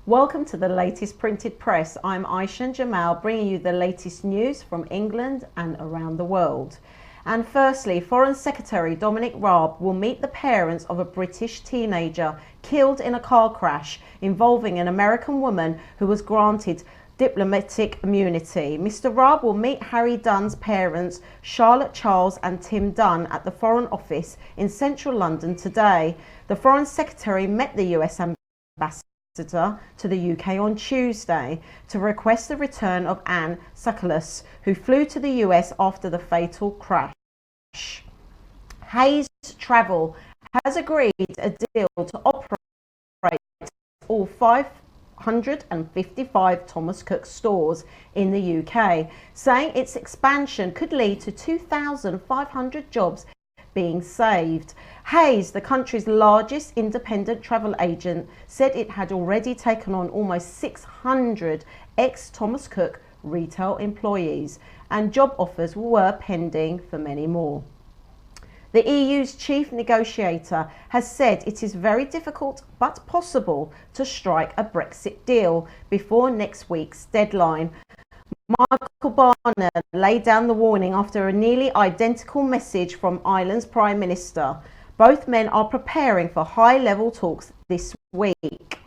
Welcome to the latest printed press. I'm Aysen Djemal, bringing you the latest news from England and around the world. And firstly, Foreign Secretary Dominic Raab will meet the parents of a British teenager killed in a car crash involving an American woman who was granted diplomatic immunity. Mr. Raab will meet Harry Dunn's parents, Charlotte Charles and Tim Dunn, at the Foreign Office in central London today. The Foreign Secretary met the US ambassador to the UK on Tuesday to request the return of Anne Sakalas, who flew to the US after the fatal crash. AYSE Travel has agreed a deal to operate all 555 Thomas Cook stores in the UK, saying its expansion could lead to 2,500 jobs being saved. AYSE, the country's largest independent travel agent, said it had already taken on almost 600 ex-Thomas Cook retail employees, and job offers were pending for many more. The EU's chief negotiator has said it is very difficult but possible to strike a Brexit deal before next week's deadline. Michael Barner laid down the warning after a nearly identical message from Ireland's Prime Minister. Both men are preparing for high-level talks this week.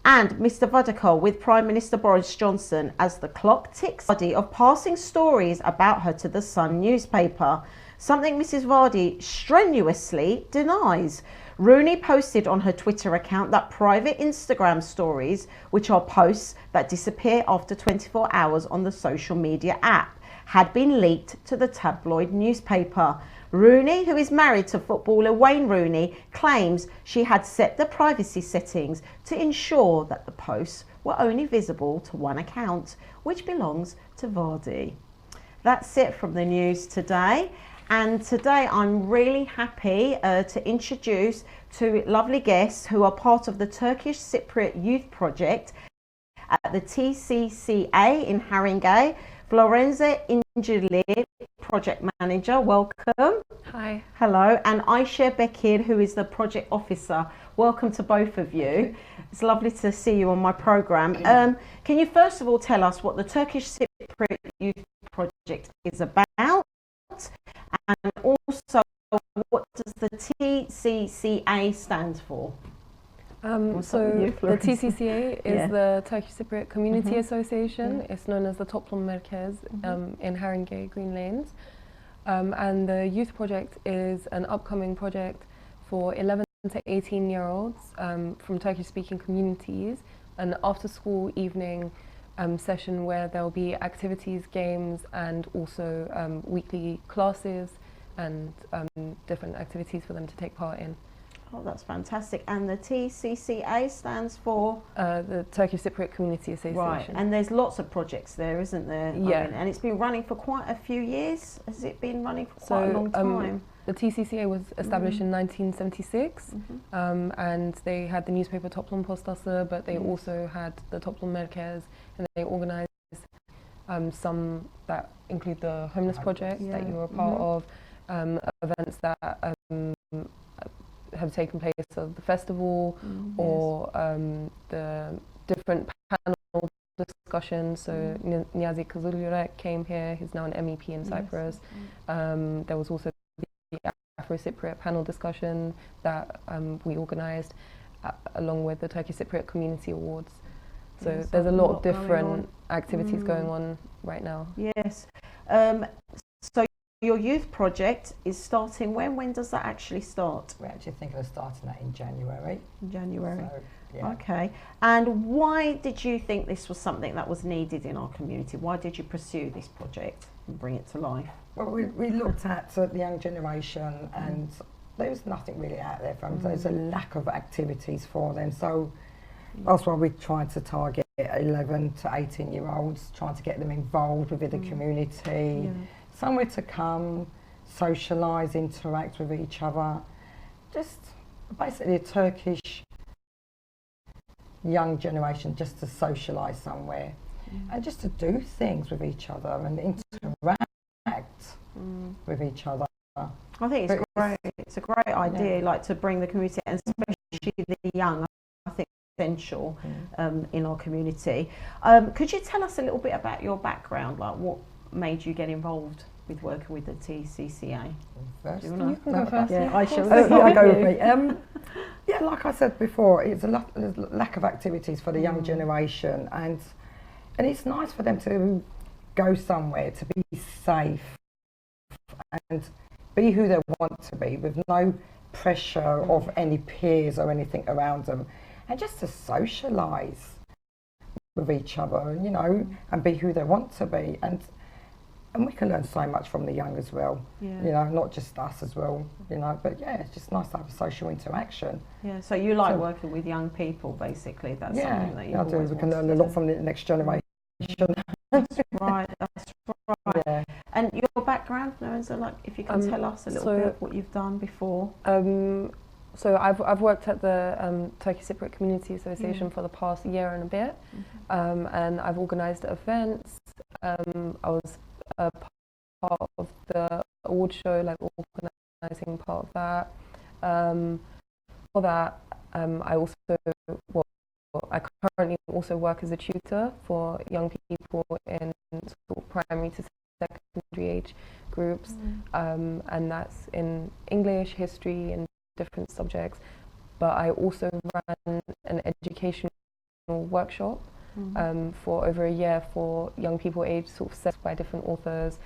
And Mr. Varadkar with Prime Minister Boris Johnson as the clock ticks of passing stories about her to the Sun newspaper, something Mrs. Vardy strenuously denies. Rooney posted on her Twitter account that private Instagram stories, which are posts that disappear after 24 hours on the social media app, had been leaked to the tabloid newspaper. Rooney, who is married to footballer Wayne Rooney, claims she had set the privacy settings to ensure that the posts were only visible to one account, which belongs to Vardy. That's it from the news today. And today I'm really happy to introduce two lovely guests who are part of the Turkish Cypriot Youth Project at the TCCA in Haringey. FLORENZA INCIRLI, Project Manager, welcome. Hi. Hello. And AYSE BEKIR, who is the Project Officer. Welcome to both of you. It's lovely to see you on my programme. Can you first of all tell us what the Turkish Cypriot Youth Project is about? And also, what does the TCCA stand for? So the TCCA is the Turkish Cypriot Community Association. It's known as the Toplum Merkez in Haringey, Green Lanes. And the Youth Project is an upcoming project for 11 to 18-year-olds from Turkish-speaking communities, an after-school evening session where there will be activities, games, and also weekly classes and different activities for them to take part in. Oh, that's fantastic. And the TCCA stands for? The Turkish Cypriot Community Association. Right, and there's lots of projects there, isn't there? Yeah. I mean, and it's been running for quite a few years. Has it been running for quite a long time? The TCCA was established in 1976, and they had the newspaper Toplum Postası, but they also had the Toplum Merkez, and they organised some that include the Homeless Project that you were a part of, events that have taken place of the festival, or the different panel discussions. So Niyazi Kızılyürek came here, he's now an MEP in Cyprus. There was also the Afro-Cypriot panel discussion that we organised along with the Turkish Cypriot Community Awards. So there's a lot of different activities going on right now. Yes. So your youth project is starting when? When does that actually start? We're actually thinking of starting that in January. In January. So, yeah. Okay. And why did you think this was something that was needed in our community? Why did you pursue this project and bring it to life? Well, we looked at the young generation, and there was nothing really out there for them. There's a lack of activities for them. So that's why we're trying to target 11 to 18-year-olds, trying to get them involved within the community, somewhere to come, socialise, interact with each other. Just basically a Turkish young generation just to socialise somewhere and just to do things with each other and interact with each other. I think it's great. It's a great idea, like to bring the community, and especially the young. I think essential in our community. Could you tell us a little bit about your background, like what made you get involved with working with the TCCA? First. You can go first. Yeah, I shall. I go with me. Yeah, like I said before, it's a lack of activities for the young generation, and it's nice for them to go somewhere to be safe and be who they want to be with no pressure of any peers or anything around them, and just to socialise with each other, you know, and be who they want to be. And we can learn so much from the young as well, you know, not just us as well, you know, but yeah, it's just nice to have a social interaction. Yeah, so you like working with young people, basically. That's something that you I do. We can learn a lot from the next generation. That's right, that's right. Yeah. And your background, Florenza, like if you can tell us a little bit of what you've done before. So I've worked at the Turkish Cypriot Community Association for the past year and a bit, and I've organised events. I was a part of the award show, like organising part of that. For that, I currently also work as a tutor for young people in sort of primary to secondary age groups, and that's in English, history, and different subjects. But I also ran an educational workshop for over a year for young people aged sort of set by different authors.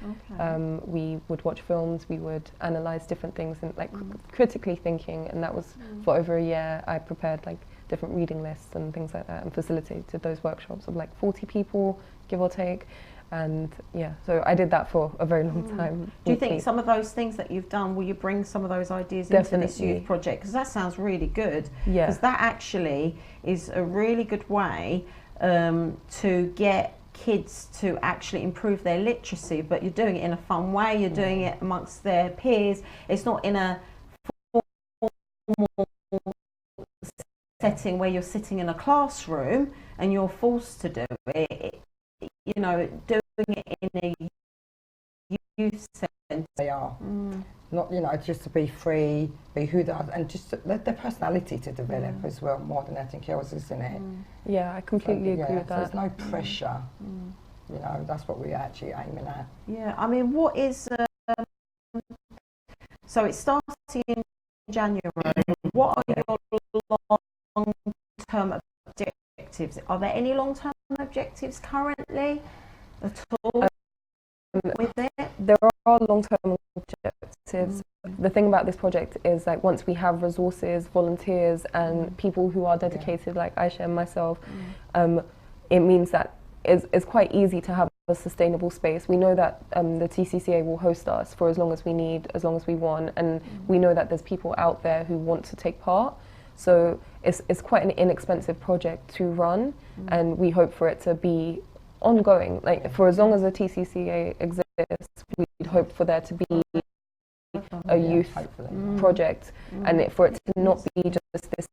We would watch films, we would analyse different things and like critically thinking, and that was for over a year. I prepared like different reading lists and things like that and facilitated those workshops of like 40 people, give or take. And yeah, so I did that for a very long time. Do you think some of those things that you've done, will you bring some of those ideas Definitely. into this youth project? Because that sounds really good. Yeah. Because that actually is a really good way to get kids to actually improve their literacy, but you're doing it in a fun way, you're doing it amongst their peers. It's not in a formal setting where you're sitting in a classroom and you're forced to do it. You know, doing it in a youth centre. They are. Not, you know, just to be free, be who they are, and just let their personality to develop as well, more than anything else, isn't it? Yeah, I completely agree with that. So there's no pressure. You know, that's what we're actually aiming at. Yeah, I mean, what is... so it starts in January. What are your long-term objectives? Are there any long-term objectives currently at all with it? There are long-term objectives. The thing about this project is like once we have resources, volunteers and people who are dedicated like Ayse and myself, it means that it's quite easy to have a sustainable space. We know that the TCCA will host us for as long as we need, as long as we want, and we know that there's people out there who want to take part. So it's quite an inexpensive project to run, and we hope for it to be ongoing. Like for as long as the TCCA exists, we'd hope for there to be a youth project, and for it to not be just this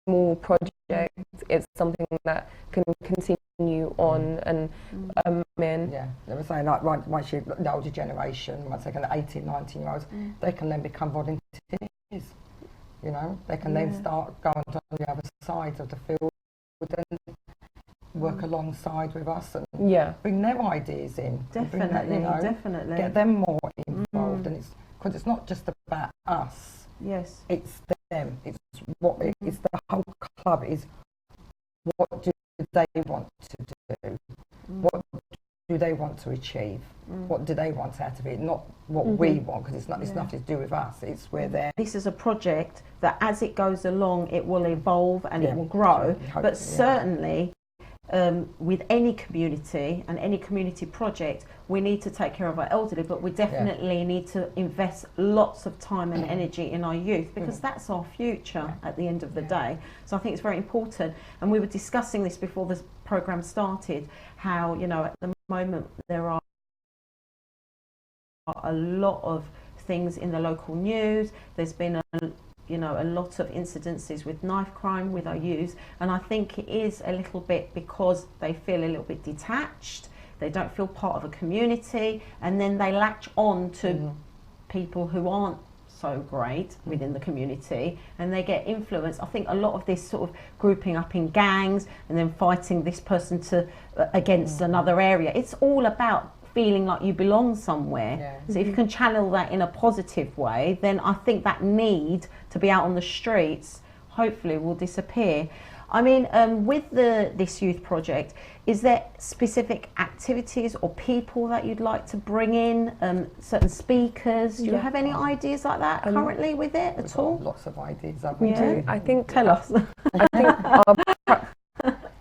small project. It's something that can continue on and yeah, they were saying like once you the older generation, once they can 18, 19-year-olds, they can then become volunteers. You know, they can then start going on the other side of the field and work alongside with us and bring their ideas in. Definitely, definitely. Get them more involved, and it's because it's not just about us. Yes. It's them. It's what it's the whole club. Is what do they want to do? What do they want to achieve? What do they want out of it? Not what we want, because it's nothing to do with us. It's where they're. This is a project that, as it goes along, it will evolve and it will grow. But certainly, with any community and any community project, we need to take care of our elderly, but we definitely need to invest lots of time and energy in our youth, because that's our future at the end of the day. So I think it's very important. And we were discussing this before this program started, how, you know, at the moment there are a lot of things in the local news. There's been a lot of incidences with knife crime with our youth, and I think it is a little bit because they feel a little bit detached, they don't feel part of a community, and then they latch on to people who aren't so great within the community, and they get influenced. I think a lot of this sort of grouping up in gangs and then fighting this person to against another area, it's all about feeling like you belong somewhere. So if you can channel that in a positive way, then I think that need to be out on the streets hopefully will disappear. I mean, with this youth project, is there specific activities or people that you'd like to bring in, certain speakers? Do you have any ideas like that currently with it at all? Lots of ideas. We do. I think. Tell us. I think our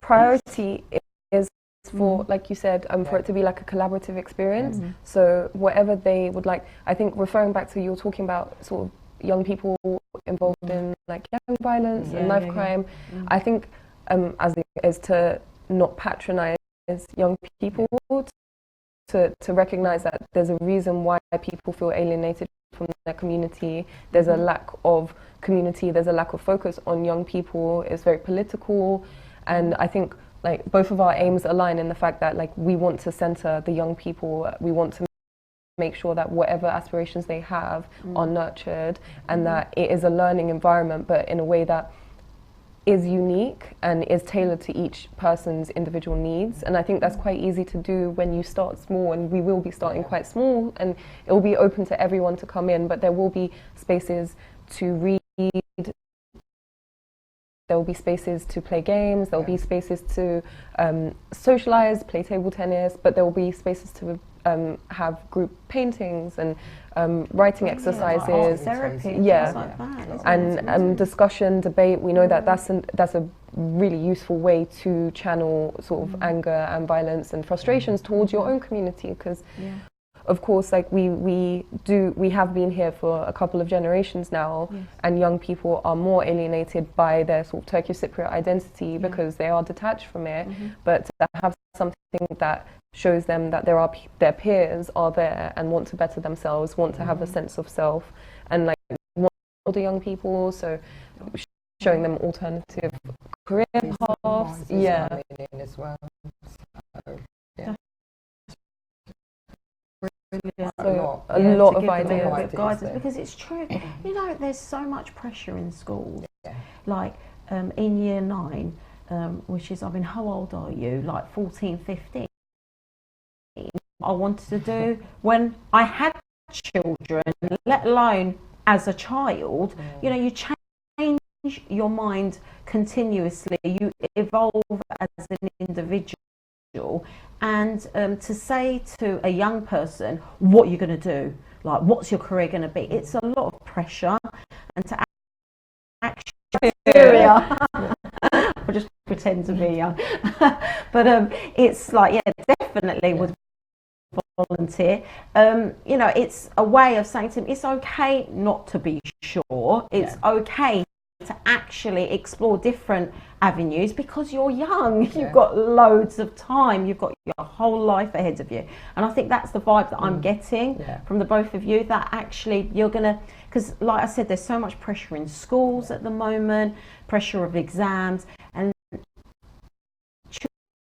priority is for, like you said, for it to be like a collaborative experience. So whatever they would like, I think referring back to you were talking about sort of young people involved in like gang violence and knife crime. I think as it is to not patronize young people, to recognize that there's a reason why people feel alienated from their community. There's a lack of community, there's a lack of focus on young people. It's very political, and I think like both of our aims align in the fact that like we want to center the young people. We want to make sure that whatever aspirations they have are nurtured, and that it is a learning environment, but in a way that is unique and is tailored to each person's individual needs. And I think that's quite easy to do when you start small, and we will be starting quite small, and it will be open to everyone to come in, but there will be spaces to read, there will be spaces to play games, there will be spaces to socialize, play table tennis, but there will be spaces to have group paintings and writing exercises, therapy, like that, and discussion, debate. We know that that's a really useful way to channel sort of anger and violence and frustrations towards your own community, because of course, like we have been here for a couple of generations now, and young people are more alienated by their sort of Turkish Cypriot identity because they are detached from it. But to have something that shows them that their peers are there and want to better themselves, want to have a sense of self, and like want older young people, so showing them alternative career paths. As well. So a lot of ideas. Guidance, because it's true. You know, there's so much pressure in schools. Like in year 9, which is, I mean, how old are you? Like 14, 15. I wanted to do when I had children, let alone as a child. You know, you change your mind continuously. You evolve as an individual. And to say to a young person, what you're going to do, like what's your career going to be, it's a lot of pressure. And to actually, I'll just pretend to be young, but it's like, definitely would volunteer. You know, it's a way of saying to them, it's okay not to be sure. It's okay to actually explore different avenues, because you're young, you've got loads of time, you've got your whole life ahead of you. And I think that's the vibe that I'm getting from the both of you, that actually you're gonna, because like I said, there's so much pressure in schools at the moment, pressure of exams, and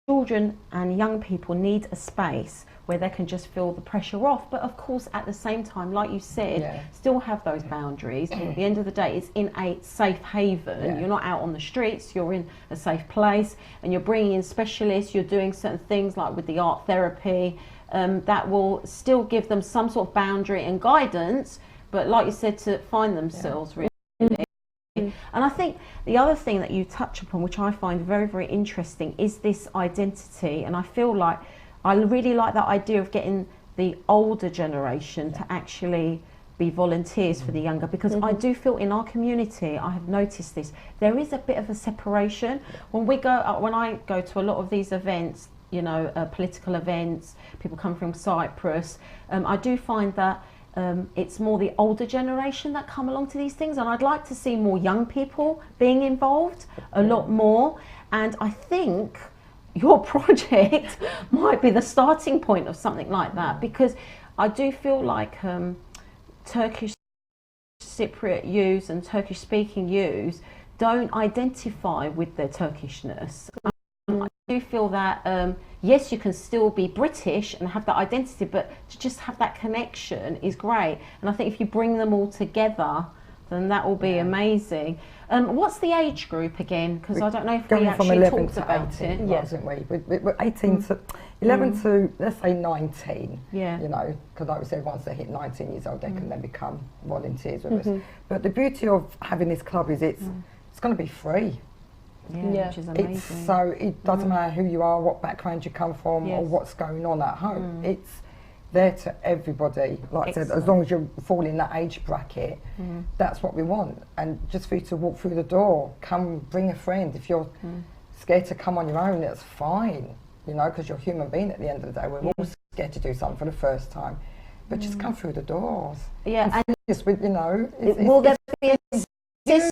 children and young people need a space where they can just feel the pressure off, but of course at the same time, like you said, still have those boundaries. At the end of the day, it's in a safe haven. You're not out on the streets, you're in a safe place, and you're bringing in specialists, you're doing certain things like with the art therapy, that will still give them some sort of boundary and guidance, but like you said, to find themselves really. And I think the other thing that you touch upon, which I find very, very interesting, is this identity. And I feel like I really like that idea of getting the older generation to actually be volunteers for the younger, because I do feel in our community, I have noticed this, there is a bit of a separation. When I go to a lot of these events, you know, political events, people come from Cyprus, I do find that it's more the older generation that come along to these things, and I'd like to see more young people being involved a lot more. And I think your project might be the starting point of something like that, because I do feel like Turkish Cypriot youths and Turkish speaking youths don't identify with their Turkishness. I do feel that yes, you can still be British and have that identity, but to just have that connection is great. And I think if you bring them all together, then that will be amazing. What's the age group again? Because I don't know if we actually talked about it. Wasn't we? We're 18 to 11 to, let's say, 19. Yeah. You know, because like we said, once they hit 19 years old, they can then become volunteers with us. But the beauty of having this club is it's going to be free. Yeah, which is amazing. So it doesn't matter who you are, what background you come from, or what's going on at home. It's there to everybody. Like I said, as long as you fall in that age bracket, that's what we want. And just for you to walk through the door, come bring a friend. If you're scared to come on your own, that's fine. You know, because you're a human being at the end of the day. We're all scared to do something for the first time. But just come through the doors. Yeah, and just with, you know, will there be a system?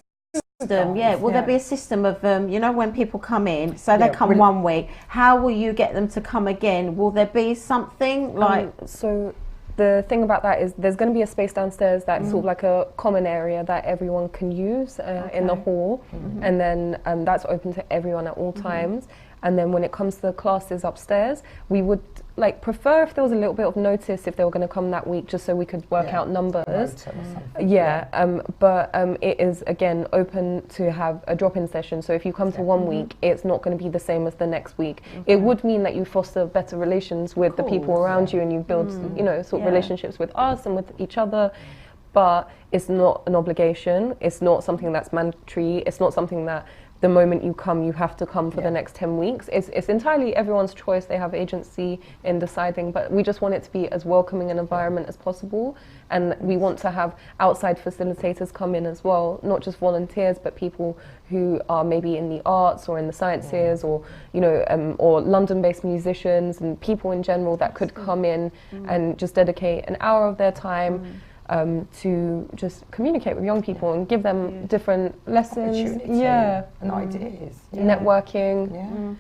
Will there be a system of you know, when people come in, so they come 1 week, how will you get them to come again? Will there be something like so the thing about that is there's going to be a space downstairs that's sort of like a common area that everyone can use in the hall, and then that's open to everyone at all times. And then when it comes to the classes upstairs, we would like prefer if there was a little bit of notice if they were going to come that week, just so we could work out numbers. But it is again open to have a drop-in session. So if you come to 1 week, it's not going to be the same as the next week. It would mean that you foster better relations with the people around you, and you build, you know, sort of relationships with us and with each other. But it's not an obligation. It's not something that's mandatory. It's not something that the moment you come, you have to come for the next 10 weeks. It's entirely everyone's choice. They have agency in deciding, but we just want it to be as welcoming an environment as possible. And we want to have outside facilitators come in as well, not just volunteers, but people who are maybe in the arts or in the sciences, or, you know, or London-based musicians and people in general that could come in and just dedicate an hour of their time to just communicate with young people and give them different lessons, and ideas, networking.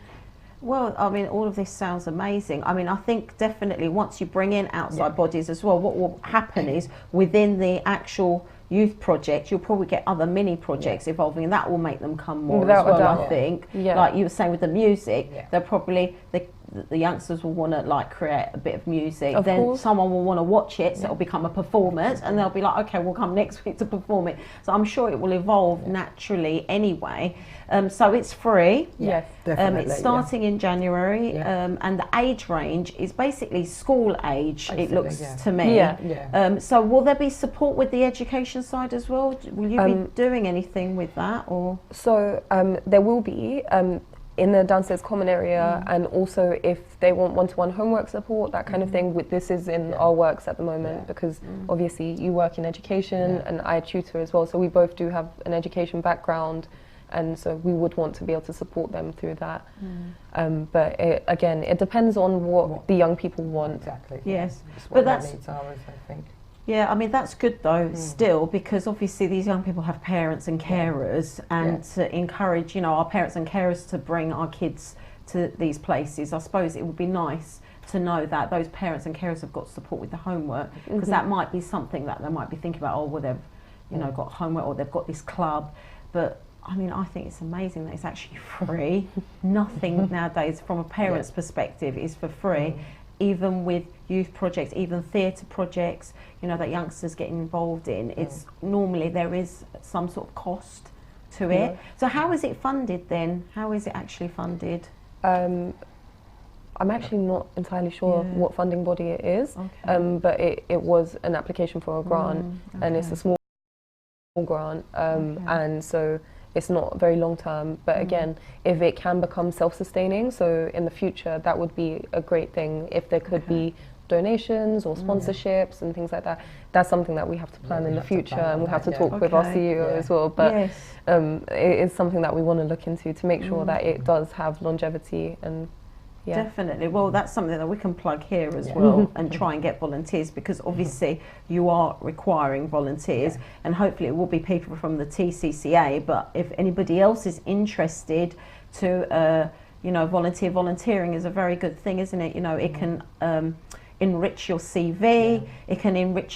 Well, I mean, all of this sounds amazing. I mean, I think definitely once you bring in outside bodies as well, what will happen is within the actual youth project, you'll probably get other mini projects evolving, and that will make them come more as well, I think. Like you were saying with the music, they'll probably, the youngsters will want to like create a bit of music, then someone will want to watch it, so it'll become a performance, and they'll be like, okay, we'll come next week to perform it. So I'm sure it will evolve naturally anyway. So it's free. Yes, definitely. It's starting in January, and the age range is basically school age, it looks to me. So will there be support with the education side as well? Will you be doing anything with that, or? So there will be in the downstairs common area, and also if they want one-to-one homework support, that kind of thing. This is in our works at the moment, because obviously you work in education and I tutor as well, so we both do have an education background, and so we would want to be able to support them through that. But again, it depends on what the young people want. Exactly. Yes, but that's needs are, I think. Yeah, I mean, that's good though, still, because obviously these young people have parents and carers, and to encourage, you know, our parents and carers to bring our kids to these places, I suppose it would be nice to know that those parents and carers have got support with the homework, because that might be something that they might be thinking about, oh, well, they've, you know, got homework, or they've got this club. But I mean, I think it's amazing that it's actually free. Nothing nowadays from a parent's perspective is for free. Even with youth projects, even theatre projects, you know, that youngsters get involved in, it's normally there is some sort of cost to it. So how is it funded then? How is it actually funded? I'm actually not entirely sure what funding body it is, but it was an application for a grant, and it's a small grant, and so it's not very long term, but again, if it can become self-sustaining, so in the future, that would be a great thing. If there could be donations or sponsorships and things like that, that's something that we have to plan in the future, and we'll have to talk with our CEO as well. But it is something that we want to look into to make sure that it does have longevity. And definitely. Well, that's something that we can plug here as well, and try and get volunteers, because obviously you are requiring volunteers, and hopefully it will be people from the TCCA. But if anybody else is interested to, you know, volunteering is a very good thing, isn't it? You know, it can enrich your CV, it can enrich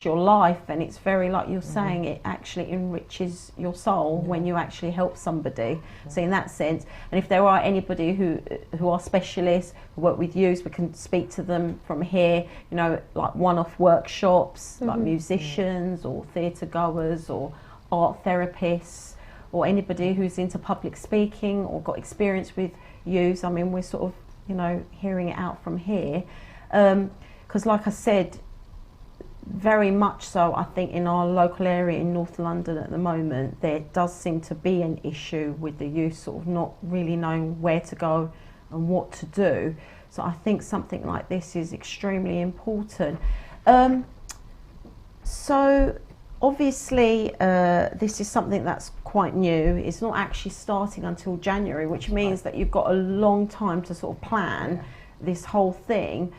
your life, and it's very, like you're saying, it actually enriches your soul when you actually help somebody. So in that sense, and if there are anybody who are specialists who work with youth, we can speak to them from here, you know, like one-off workshops, like musicians or theatre goers or art therapists, or anybody who's into public speaking or got experience with youth. I mean, we're sort of, you know, hearing it out from here, because like I said, very much so, I think in our local area in North London at the moment, there does seem to be an issue with the youth sort of not really knowing where to go and what to do. So I think something like this is extremely important. So obviously this is something that's quite new. It's not actually starting until January, which means that you've got a long time to sort of plan this whole thing.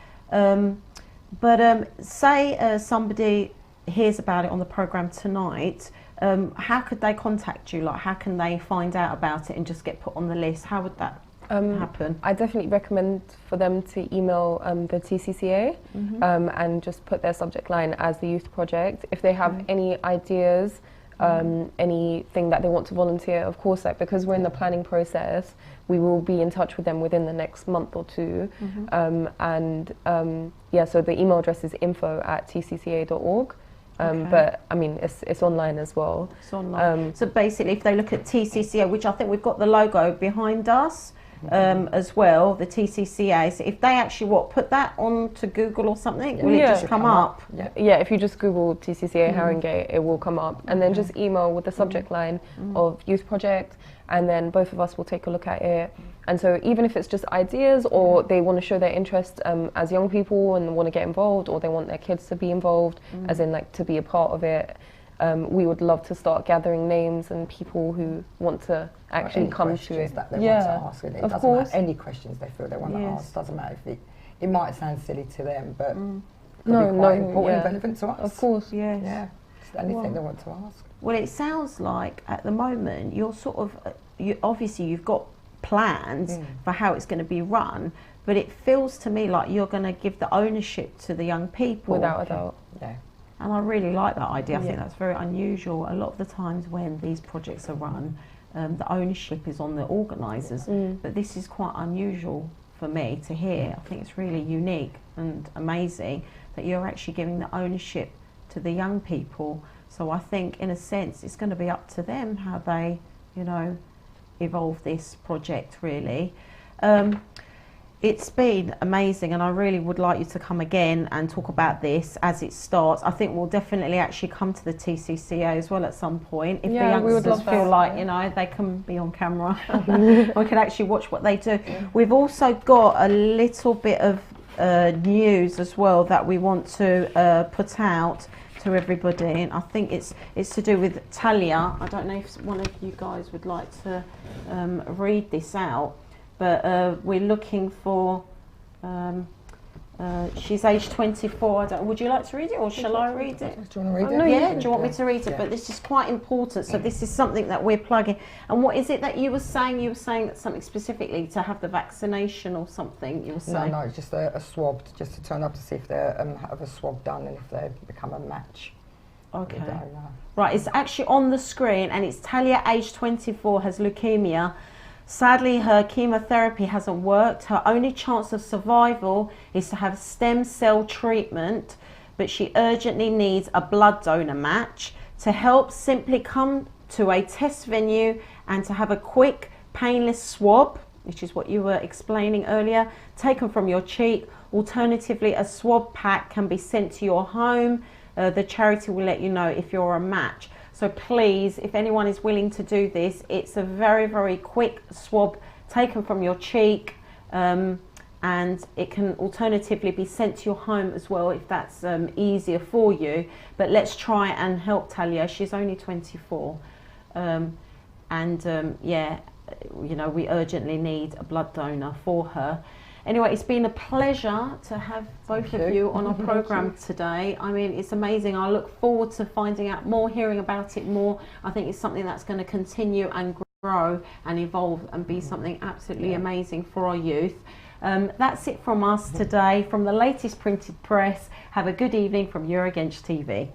But say somebody hears about it on the programme tonight, how could they contact you? Like, how can they find out about it and just get put on the list? How would that happen? I definitely recommend for them to email the TCCA and just put their subject line as the youth project. If they have any ideas, anything that they want to volunteer, of course, like, because we're in the planning process, we will be in touch with them within the next month or two. Yeah, so the email address is info@tcca.org. But I mean, it's online as well. It's online. So basically, if they look at TCCA, which I think we've got the logo behind us as well, the TCCA. So if they actually put that onto Google or something, will it just come up? Yeah, if you just Google TCCA Haringey, it will come up, and then just email with the subject line of youth project, and then both of us will take a look at it. And so even if it's just ideas, or they want to show their interest as young people and want to get involved, or they want their kids to be involved, as in like to be a part of it, we would love to start gathering names and people who want to actually come to it. That they want to ask. It doesn't matter, any questions they feel they want to ask. Doesn't matter if it might sound silly to them, but could be quite important and relevant to us. Of course, yeah. Just anything they want to ask. Well, it sounds like at the moment you're sort of, obviously you've got plans for how it's going to be run, but it feels to me like you're going to give the ownership to the young people. Without a doubt. Yeah. And I really like that idea. I think that's very unusual. A lot of the times when these projects are run, the ownership is on the organisers, but this is quite unusual for me to hear. I think it's really unique and amazing that you're actually giving the ownership to the young people. So I think in a sense it's going to be up to them how they, you know, evolve this project really. It's been amazing, and I really would like you to come again and talk about this as it starts. I think we'll definitely actually come to the TCCA as well at some point. If the youngsters feel like, you know, they can be on camera, we can actually watch what they do. We've also got a little bit of news as well that we want to put out to everybody, and I think it's to do with Talia. I don't know if one of you guys would like to read this out, but we're looking for, she's age 24. Would you like to read it, or shall I read it? Do you want to read it? Yeah, do you want me to read it? But this is quite important, so this is something that we're plugging. And what is it that you were saying? You were saying that something specifically to have the vaccination or something, you were saying? No, it's just a swab, just to turn up to see if they have a swab done and if they become a match. Okay. Right, it's actually on the screen, and it's Talia, age 24, has leukemia. Sadly, her chemotherapy hasn't worked. Her only chance of survival is to have stem cell treatment, but she urgently needs a blood donor match. To help, simply come to a test venue and to have a quick, painless swab, which is what you were explaining earlier, taken from your cheek. Alternatively, a swab pack can be sent to your home. The charity will let you know if you're a match. So please, if anyone is willing to do this, it's a very, very quick swab taken from your cheek, and it can alternatively be sent to your home as well if that's easier for you. But let's try and help Talia. She's only 24, yeah, you know, we urgently need a blood donor for her. Anyway, it's been a pleasure to have both of you on our programme today. I mean, it's amazing. I look forward to finding out more, hearing about it more. I think it's something that's going to continue and grow and evolve and be something absolutely amazing for our youth. That's it from us today, from the latest printed press. Have a good evening from Eurogenç TV.